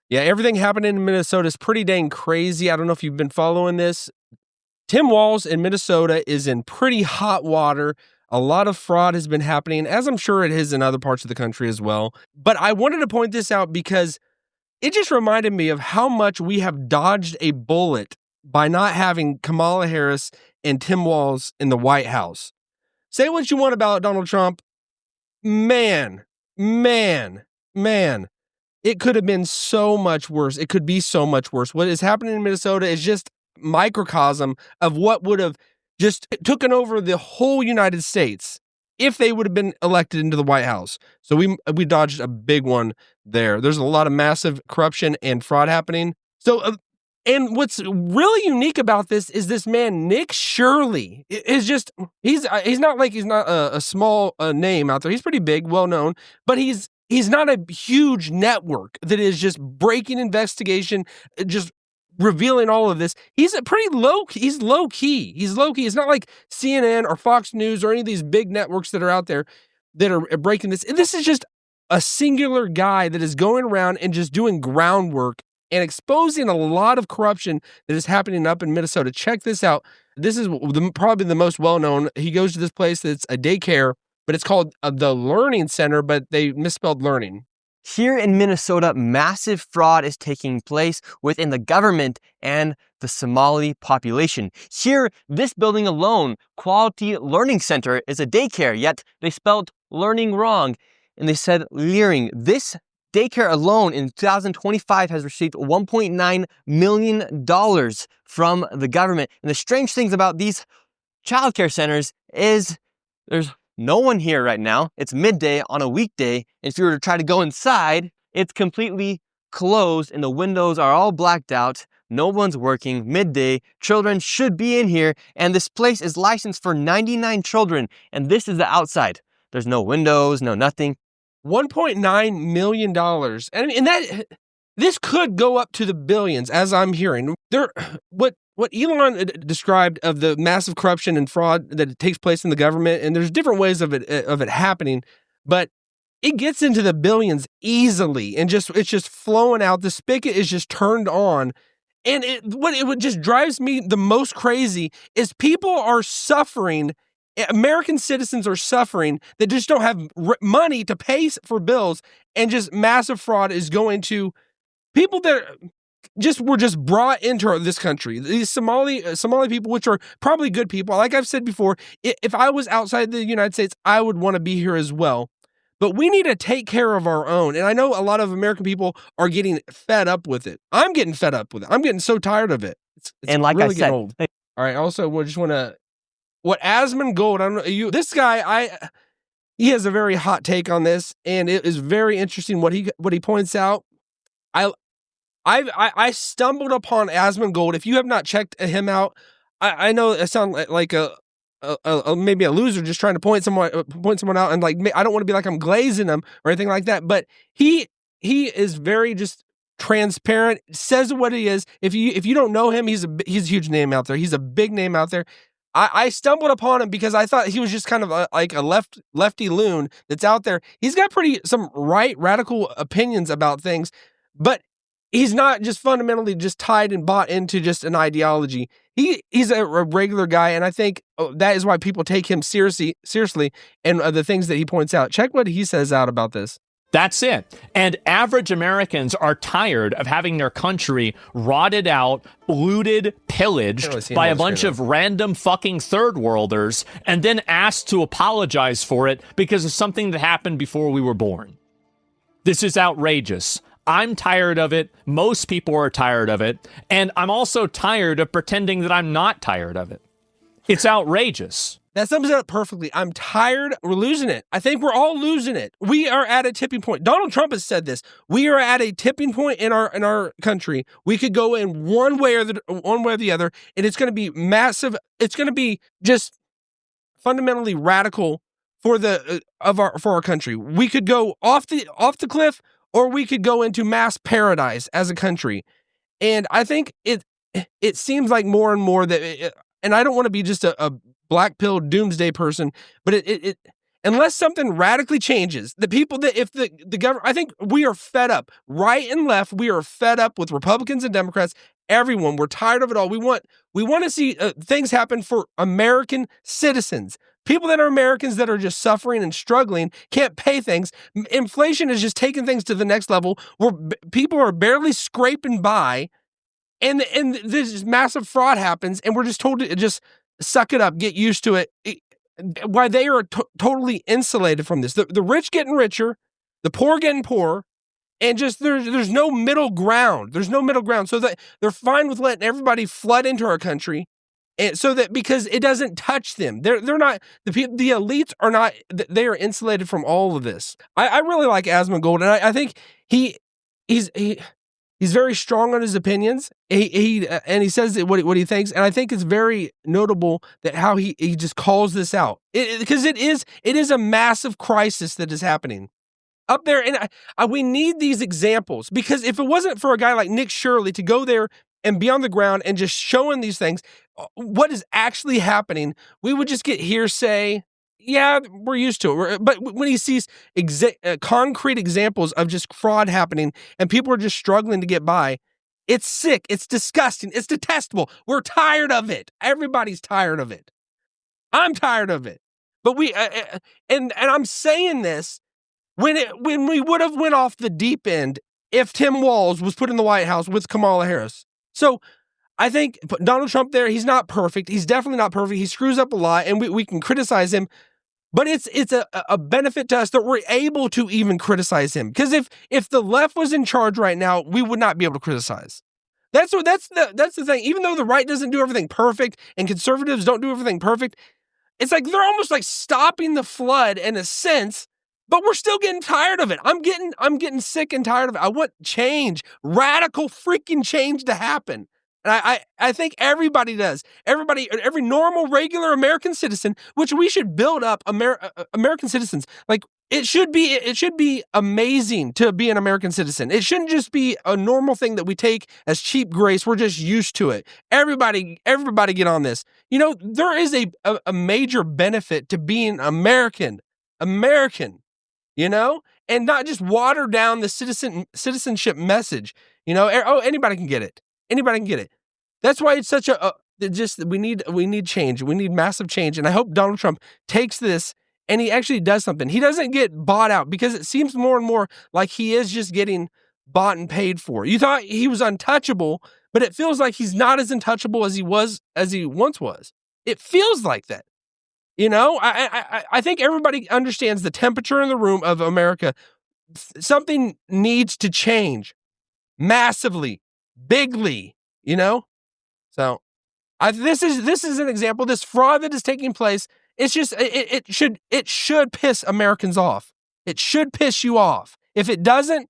Yeah, everything happening in Minnesota is pretty dang crazy. I don't know if you've been following this. Tim Walz in Minnesota is in pretty hot water. A lot of fraud has been happening, as I'm sure it is in other parts of the country as well. But I wanted to point this out because it just reminded me of how much we have dodged a bullet by not having Kamala Harris and Tim Walz in the White House. Say what you want about Donald Trump. Man, man, man. It could have been so much worse. It could be so much worse. What is happening in Minnesota is just microcosm of what would have just taken over the whole United States if they would have been elected into the White House. So we dodged a big one there. There's a lot of massive corruption and fraud happening. So and what's really unique about this is this man Nick Shirley is just he's not a small name out there. He's pretty big, well known, but he's not a huge network that is just breaking investigation, just revealing all of this. He's low key. He's low key. It's not like CNN or Fox News or any of these big networks that are out there that are breaking this. This is just a singular guy that is going around and just doing groundwork and exposing a lot of corruption that is happening up in Minnesota. Check this out. This is probably the most well-known. He goes to this place that's a daycare, but it's called the Learning Center, but they misspelled learning. Here in Minnesota, massive fraud is taking place within the government and the Somali population. Here, this building alone, Quality Learning Center, is a daycare, yet they spelled learning wrong, and they said leering. This daycare alone in 2025 has received $1.9 million from the government. And the strange things about these childcare centers is there's no one here right now. It's midday on a weekday. And if you were to try to go inside, it's completely closed and the windows are all blacked out. No one's working. Midday, children should be in here. And this place is licensed for 99 children. And this is the outside. There's no windows, no nothing. $1.9 million. And that this could go up to the billions, as I'm hearing. What Elon described of the massive corruption and fraud that takes place in the government, and there's different ways of it happening, but it gets into the billions easily, and it's just flowing out. The spigot is just turned on. And what just drives me the most crazy is people are suffering. American citizens are suffering that just don't have money to pay for bills, and just massive fraud is going to people that were just brought into this country. These Somali people, which are probably good people. Like I've said before, if I was outside the United States, I would want to be here as well. But we need to take care of our own. And I know a lot of American people are getting fed up with it. I'm getting fed up with it. I'm getting so tired of it. It's and like really I said, old. All right. Also, we just want to. What Asmongold, I don't know, this guy, he has a very hot take on this, and it is very interesting what he points out. I stumbled upon Asmongold. If you have not checked him out, I know it sounds like maybe a loser just trying to point someone out, and like I don't want to be like I'm glazing him or anything like that, but he is very just transparent, says what he is. If you don't know him, he's a huge name out there. He's a big name out there. I stumbled upon him because I thought he was just kind of like a lefty loon that's out there. He's got some radical opinions about things, but he's not just fundamentally just tied and bought into just an ideology. He's a regular guy, and I think that is why people take him seriously, and the things that he points out. Check what he says out about this. That's it. And average Americans are tired of having their country rotted out, looted, pillaged by a bunch of random fucking third worlders, and then asked to apologize for it because of something that happened before we were born. This is outrageous. I'm tired of it. Most people are tired of it. And I'm also tired of pretending that I'm not tired of it. It's outrageous. That sums it up perfectly. I'm tired. We're losing it. I think we're all losing it. We are at a tipping point. Donald Trump has said this. We are at a tipping point in our country. We could go in one way or the other, and it's going to be massive. It's going to be just fundamentally radical for our country. We could go off the cliff, or we could go into mass paradise as a country. And I think it seems like more and more that. And I don't want to be just a black pill doomsday person, but unless something radically changes, the people that if the government, I think we are fed up, right and left, we are fed up with Republicans and Democrats, everyone. We're tired of it all. We want to see things happen for American citizens. People that are Americans that are just suffering and struggling, can't pay things. Inflation is just taking things to the next level where people are barely scraping by, and this massive fraud happens, and we're just told to just suck it up, get used to it. Why they are totally insulated from this. The rich getting richer, the poor getting poorer, and just there's no middle ground. There's no middle ground. So that they're fine with letting everybody flood into our country, and so that because it doesn't touch them. They're not the elites are not. They are insulated from all of this. I really like Asmongold, and I think he's very strong on his opinions. He says what he thinks, and I think it's very notable that how he just calls this out, because it is a massive crisis that is happening up there, and we need these examples, because if it wasn't for a guy like Nick Shirley to go there and be on the ground and just showing these things, what is actually happening, we would just get hearsay. Yeah, we're used to it. But when he sees concrete examples of just fraud happening and people are just struggling to get by, it's sick. It's disgusting. It's detestable. We're tired of it. Everybody's tired of it. I'm tired of it. But and I'm saying this when we would have went off the deep end if Tim Walz was put in the White House with Kamala Harris. So I think Donald Trump there, he's not perfect. He's definitely not perfect. He screws up a lot, and we can criticize him. But it's a benefit to us that we're able to even criticize him. Because if the left was in charge right now, we would not be able to criticize. That's the thing. Even though the right doesn't do everything perfect and conservatives don't do everything perfect, it's like they're almost like stopping the flood in a sense. But we're still getting tired of it. I'm getting sick and tired of it. I want change, radical freaking change to happen. And I think everybody does. Everybody, every normal, regular American citizen, which we should build up American citizens. Like it should be amazing to be an American citizen. It shouldn't just be a normal thing that we take as cheap grace. We're just used to it. Everybody get on this. You know, there is a major benefit to being American, you know, and not just water down the citizenship message. You know, anybody can get it. Anybody can get it. That's why it's such we need change. We need massive change. And I hope Donald Trump takes this and he actually does something. He doesn't get bought out, because it seems more and more like he is just getting bought and paid for. You thought he was untouchable, but it feels like he's not as untouchable as he once was. It feels like that. You know, I think everybody understands the temperature in the room of America. Something needs to change massively, bigly, you know? So this is an example. This fraud that is taking place, it's just, it should piss Americans off. It should piss you off. If it doesn't,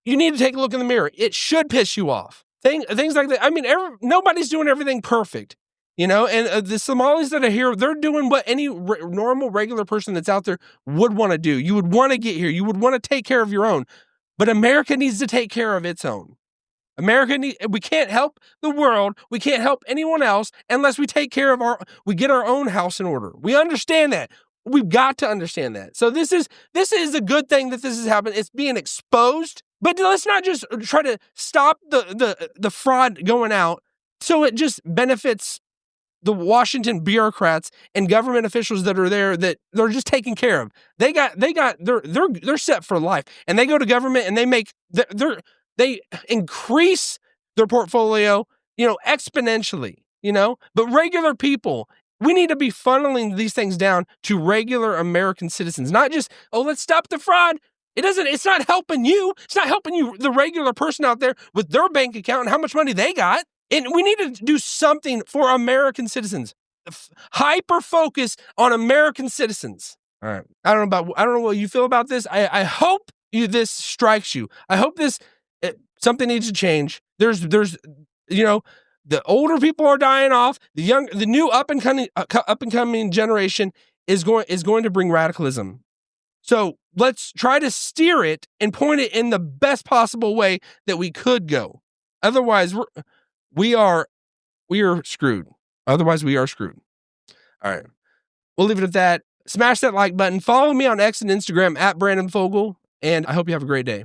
you need to take a look in the mirror. It should piss you off. Things like that. I mean, nobody's doing everything perfect. You know, and the Somalis that are here, they're doing what any normal, regular person that's out there would want to do. You would want to get here. You would want to take care of your own. But America needs to take care of its own. We can't help the world. We can't help anyone else unless we take care of we get our own house in order. We understand that. We've got to understand that. So this is a good thing that this is happening. It's being exposed. But let's not just try to stop the fraud going out so it just benefits the Washington bureaucrats and government officials that are there, that they're just taken care of. They're set for life, and they go to government and they increase their portfolio, you know, exponentially, you know. But regular people, we need to be funneling these things down to regular American citizens, not just, let's stop the fraud. It's not helping you. It's not helping you, the regular person out there with their bank account and how much money they got. And we need to do something for American citizens. Hyper focus on American citizens. All right. I don't know what you feel about this. I hope this strikes you. I hope something needs to change. There's you know, the older people are dying off. The new up and coming generation is going to bring radicalism. So let's try to steer it and point it in the best possible way that we could go. Otherwise, we are screwed. Otherwise, we are screwed. All right. We'll leave it at that. Smash that like button. Follow me on X and Instagram at Brandon Fogel, and I hope you have a great day.